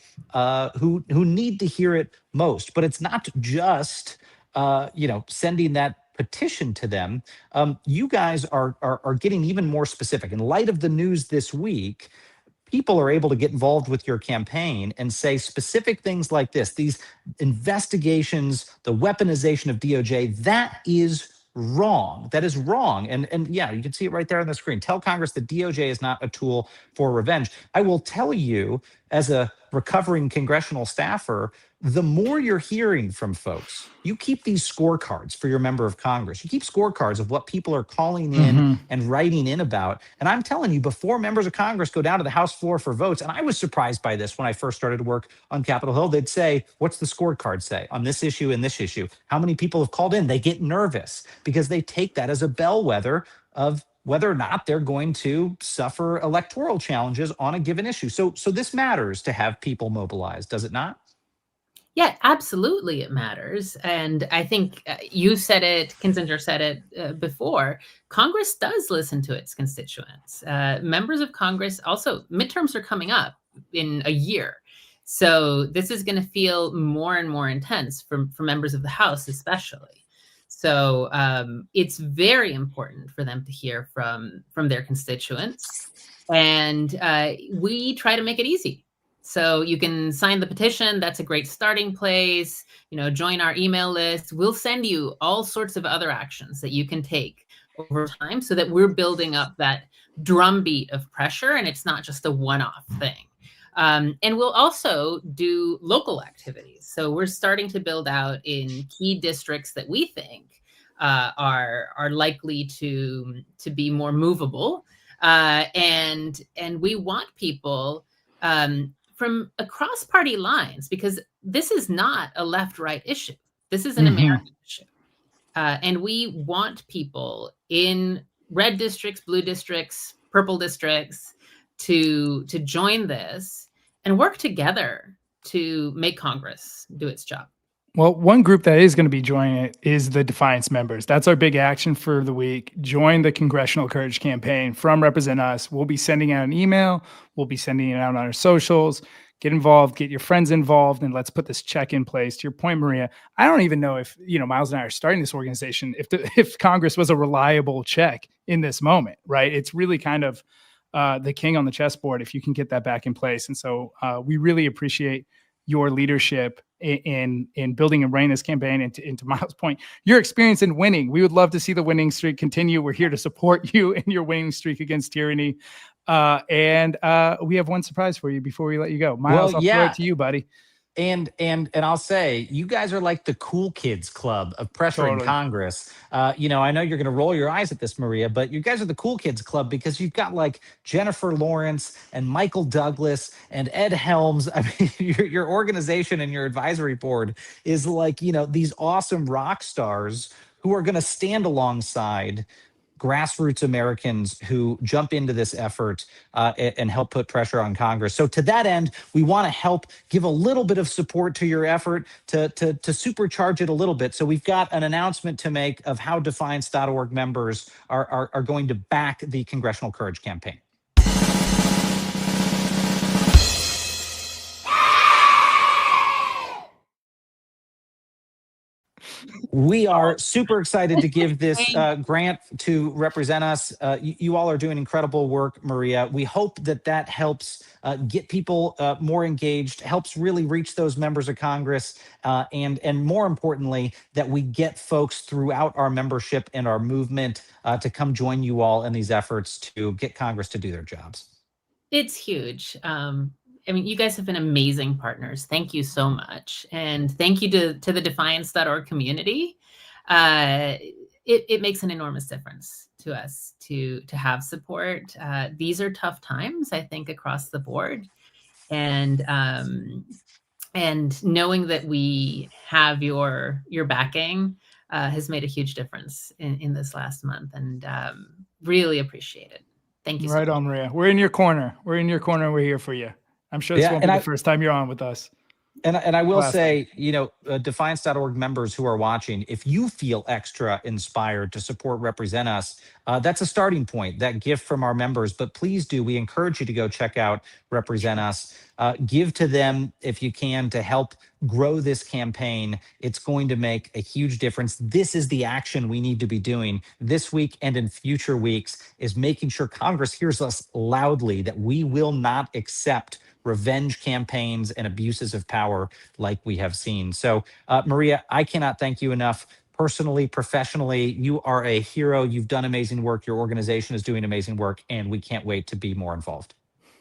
[SPEAKER 1] who need to hear it most. But it's not just sending that petition to them. You guys are getting even more specific. In light of the news this week, people are able to get involved with your campaign and say specific things like this: these investigations, the weaponization of DOJ, that is wrong. That is wrong. And yeah, you can see it right there on the screen. Tell Congress that DOJ is not a tool for revenge. I will tell you, as a recovering congressional staffer, the more you're hearing from folks, you keep these scorecards for your member of Congress. You keep scorecards of what people are calling in and writing in about. And I'm telling you, before members of Congress go down to the House floor for votes, and I was surprised by this when I first started to work on Capitol Hill, they'd say, what's the scorecard say on this issue and this issue? How many people have called in? They get nervous because they take that as a bellwether of whether or not they're going to suffer electoral challenges on a given issue. So this matters to have people mobilized, does it not?
[SPEAKER 9] Yeah, absolutely, it matters. And I think you said it, Kinzinger said it before, Congress does listen to its constituents. Members of Congress also, midterms are coming up in a year. So this is going to feel more and more intense for members of the House, especially. So it's very important for them to hear from their constituents. And we try to make it easy. So you can sign the petition. That's a great starting place. Join our email list. We'll send you all sorts of other actions that you can take over time so that we're building up that drumbeat of pressure, and it's not just a one-off thing. And we'll also do local activities. So we're starting to build out in key districts that we think are likely to be more movable. And we want people, from across party lines, because this is not a left-right issue. This is an American issue. And we want people in red districts, blue districts, purple districts to join this and work together to make Congress do its job.
[SPEAKER 8] Well, one group that is going to be joining it is the Defiance members. That's our big action for the week. Join the Congressional Courage Campaign from Represent Us. We'll be sending out an email. We'll be sending it out on our socials. Get involved, get your friends involved, and let's put this check in place. To your point, Maria, I don't even know if, Miles and I are starting this organization, if Congress was a reliable check in this moment, right? It's really kind of the king on the chessboard if you can get that back in place. And so we really appreciate your leadership in building and running this campaign. And to Miles' point, your experience in winning. We would love to see the winning streak continue. We're here to support you in your winning streak against tyranny. And we have one surprise for you before we let you go. Miles, I'll throw it to you, buddy.
[SPEAKER 1] And I'll say, you guys are like the cool kids club of pressuring Congress. I know you're going to roll your eyes at this, Maria, but you guys are the cool kids club because you've got like Jennifer Lawrence and Michael Douglas and Ed Helms. I mean, your organization and your advisory board is like, these awesome rock stars who are going to stand alongside grassroots Americans who jump into this effort and help put pressure on Congress. So to that end, we want to help give a little bit of support to your effort to supercharge it a little bit. So we've got an announcement to make of how Defiance.org members are going to back the Congressional Courage Campaign. We are super excited to give this grant to Represent Us. You all are doing incredible work, Maria. We hope that helps get people more engaged, helps really reach those members of Congress, and more importantly, that we get folks throughout our membership and our movement to come join you all in these efforts to get Congress to do their jobs. It's
[SPEAKER 9] huge. You guys have been amazing partners. Thank you so much. And thank you to the Defiance.org community. It makes an enormous difference to us to have support. These are tough times, I think, across the board. And knowing that we have your backing has made a huge difference in this last month, and really appreciate it. Thank you so much.
[SPEAKER 8] Right on, Maria. We're in your corner. We're here for you. I'm sure this won't be the first time you're on with us.
[SPEAKER 1] And I will say, Defiance.org members who are watching, if you feel extra inspired to support Represent Us, that's a starting point, that gift from our members. But please do, we encourage you to go check out Represent Us. Give to them if you can to help grow this campaign. It's going to make a huge difference. This is the action we need to be doing this week and in future weeks, is making sure Congress hears us loudly that we will not accept revenge campaigns and abuses of power like we have seen. So, Maria, I cannot thank you enough. Personally, professionally, you are a hero. You've done amazing work. Your organization is doing amazing work, and we can't wait to be more involved.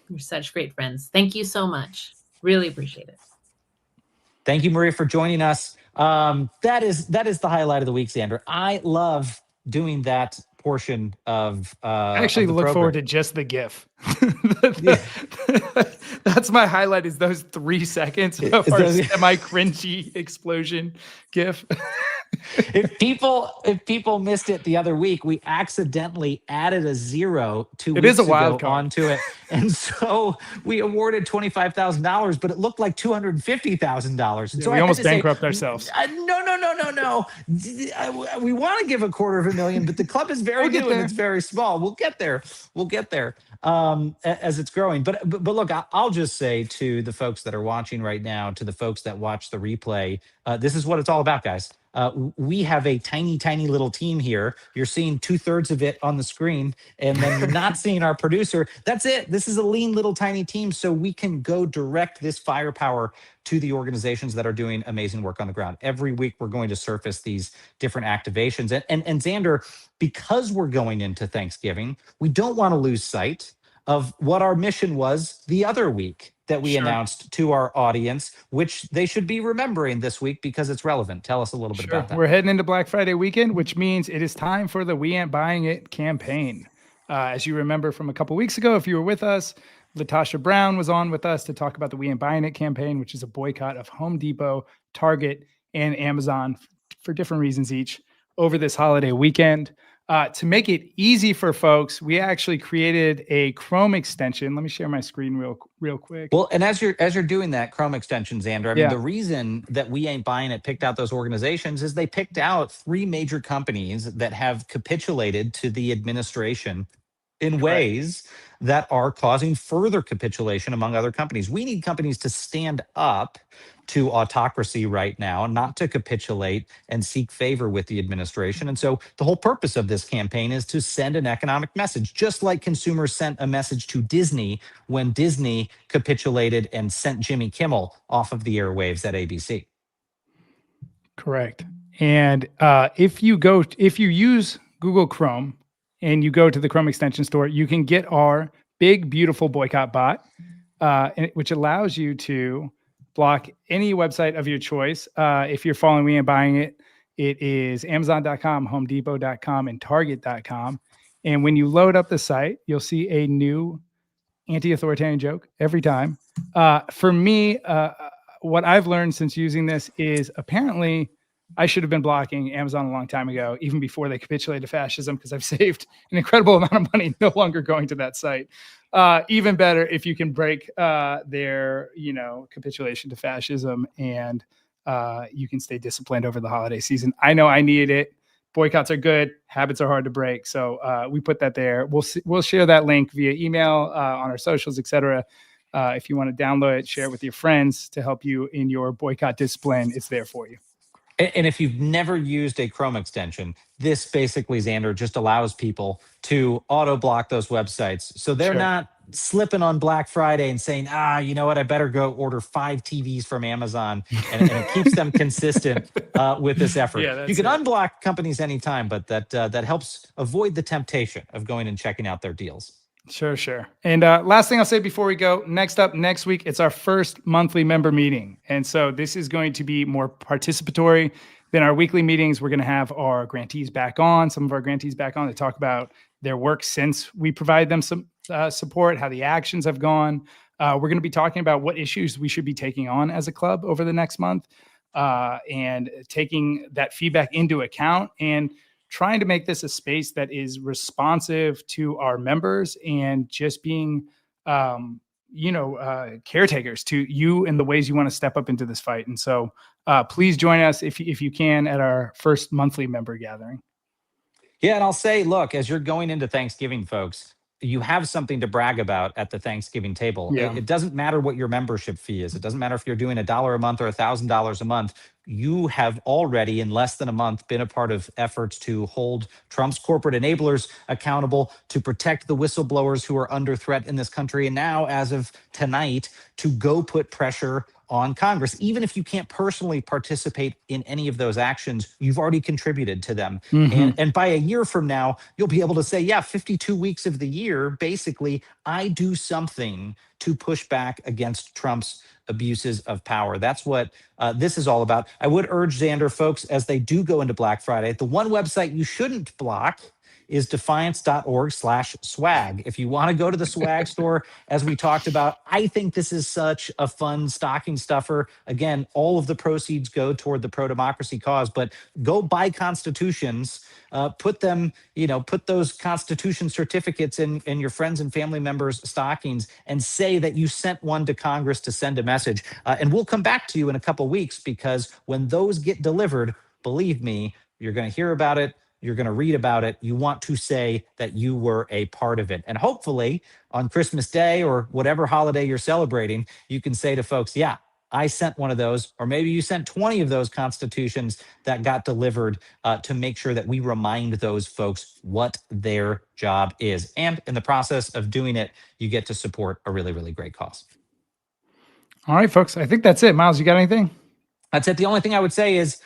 [SPEAKER 9] You're such great friends. Thank you so much. Really appreciate it.
[SPEAKER 1] Thank you, Maria, for joining us. That is the highlight of the week, Xander. I love doing that portion of
[SPEAKER 8] I actually look
[SPEAKER 1] program.
[SPEAKER 8] forward to just the GIF. That's my highlight, is those 3 seconds of our semi-cringy explosion GIF.
[SPEAKER 1] If people missed it the other week, we accidentally added a 0 2 weeks ago onto it. And so we awarded $25,000, but it looked like $250,000. So
[SPEAKER 8] we almost bankrupt ourselves.
[SPEAKER 1] No. We want to give $250,000, but the club is very new and it's very small. We'll get there. As it's growing. But look, I'll just say to the folks that are watching right now, to the folks that watch the replay, this is what it's all about, guys. We have a tiny, tiny little team here. You're seeing 2/3 of it on the screen, and then you're not seeing our producer. That's it. This is a lean little tiny team, so we can go direct this firepower to the organizations that are doing amazing work on the ground. Every week, we're going to surface these different activations. And Xander, because we're going into Thanksgiving, we don't want to lose sight of what our mission was the other week that we announced to our audience, which they should be remembering this week because it's relevant. Tell us a little bit about that.
[SPEAKER 8] We're heading into Black Friday weekend, which means it is time for the We Ain't Buying It campaign. As you remember from a couple weeks ago, if you were with us, Latasha Brown was on with us to talk about the We Ain't Buying It campaign, which is a boycott of Home Depot, Target, and Amazon for different reasons each over this holiday weekend. To make it easy for folks, we actually created a Chrome extension. Let me share my screen real quick.
[SPEAKER 1] Well, and as you're doing that Chrome extension, Xander, I mean,
[SPEAKER 8] Yeah.
[SPEAKER 1] the reason that We Ain't Buying It picked out those organizations is they picked out 3 major companies that have capitulated to the administration in ways that are causing further capitulation among other companies. We need companies to stand up to autocracy right now, not to capitulate and seek favor with the administration. And so the whole purpose of this campaign is to send an economic message, just like consumers sent a message to Disney when Disney capitulated and sent Jimmy Kimmel off of the airwaves at ABC.
[SPEAKER 8] Correct. And if you use Google Chrome and you go to the Chrome extension store, you can get our Big Beautiful Boycott Bot, which allows you to block any website of your choice. If you're following Me and Buying It, it is Amazon.com, HomeDepot.com, and Target.com. And when you load up the site, you'll see a new anti-authoritarian joke every time. For me, what I've learned since using this is apparently I should have been blocking Amazon a long time ago, even before they capitulated to fascism, because I've saved an incredible amount of money no longer going to that site. Even better if you can break their, capitulation to fascism, and you can stay disciplined over the holiday season. I know I needed it. Boycotts are good. Habits are hard to break. So we put that there. We'll share that link via email on our socials, etc. If you want to download it, share it with your friends to help you in your boycott discipline. It's there for you.
[SPEAKER 1] And if you've never used a Chrome extension, this basically, Xander, just allows people to auto block those websites. So they're not slipping on Black Friday and saying, you know what, I better go order 5 TVs from Amazon. And it keeps them consistent with this effort.
[SPEAKER 8] Yeah,
[SPEAKER 1] you can unblock companies anytime, but that helps avoid the temptation of going and checking out their deals.
[SPEAKER 8] Sure. And last thing I'll say before we go, next week, it's our first monthly member meeting. And so this is going to be more participatory than our weekly meetings. We're going to have our grantees back on, some of our grantees back on to talk about their work since we provide them some support, how the actions have gone. We're going to be talking about what issues we should be taking on as a club over the next month and taking that feedback into account and trying to make this a space that is responsive to our members and just being, caretakers to you in the ways you want to step up into this fight. And so please join us if you can at our first monthly member gathering.
[SPEAKER 1] Yeah, and I'll say, look, as you're going into Thanksgiving, folks, you have something to brag about at the Thanksgiving table.
[SPEAKER 8] Yeah.
[SPEAKER 1] It doesn't matter what your membership fee is. It doesn't matter if you're doing $1 a month or $1,000 a month. You have already, in less than a month, been a part of efforts to hold Trump's corporate enablers accountable, to protect the whistleblowers who are under threat in this country, and now, as of tonight, to go put pressure on Congress. Even if you can't personally participate in any of those actions, you've already contributed to them. And by a year from now, you'll be able to say, 52 weeks of the year, basically, I do something to push back against Trump's abuses of power. That's what this is all about. I would urge, Xander, folks, as they do go into Black Friday, the one website you shouldn't block is defiance.org/swag. If you want to go to the swag store, as we talked about, I think this is such a fun stocking stuffer. Again, all of the proceeds go toward the pro-democracy cause, but go buy constitutions, put those constitution certificates in your friends and family members' stockings and say that you sent one to Congress to send a message. And we'll come back to you in a couple weeks, because when those get delivered, believe me, you're going to hear about it. You're going to read about it. You want to say that you were a part of it. And hopefully on Christmas Day or whatever holiday you're celebrating, you can say to folks, I sent one of those, or maybe you sent 20 of those constitutions that got delivered to make sure that we remind those folks what their job is. And in the process of doing it, you get to support a really, really great cause.
[SPEAKER 8] All right, folks. I think that's it. Miles, you got anything?
[SPEAKER 1] That's it. The only thing I would say is,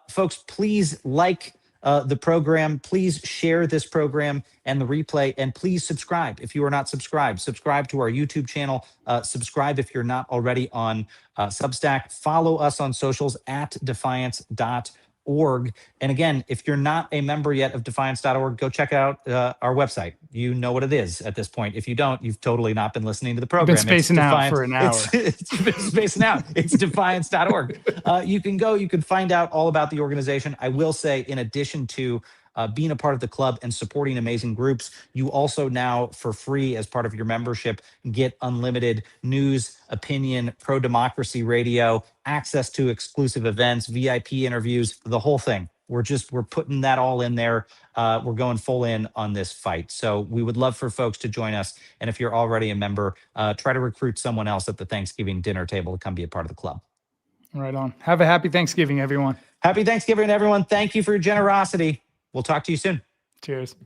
[SPEAKER 1] folks, please like the program. Please share this program and the replay, and please subscribe if you are not subscribed. Subscribe to our YouTube channel. Subscribe if you're not already on Substack. Follow us on socials at defiance.org. defiance.org. And again, if you're not a member yet of defiance.org, go check out our website. You know what it is at this point. If you don't, you've totally not been listening to the program.
[SPEAKER 8] Been spacing out for an hour.
[SPEAKER 1] It's been spacing out. It's defiance.org. You can go, you can find out all about the organization. I will say, in addition to being a part of the club and supporting amazing groups, you also now, for free, as part of your membership, get unlimited news, opinion, pro-democracy radio, access to exclusive events, VIP interviews, the whole thing. We're putting that all in there. We're going full in on this fight. So we would love for folks to join us. And if you're already a member, try to recruit someone else at the Thanksgiving dinner table to come be a part of the club.
[SPEAKER 8] Right on. Have a happy Thanksgiving, everyone.
[SPEAKER 1] Happy Thanksgiving, everyone. Thank you for your generosity. We'll talk to you soon.
[SPEAKER 8] Cheers.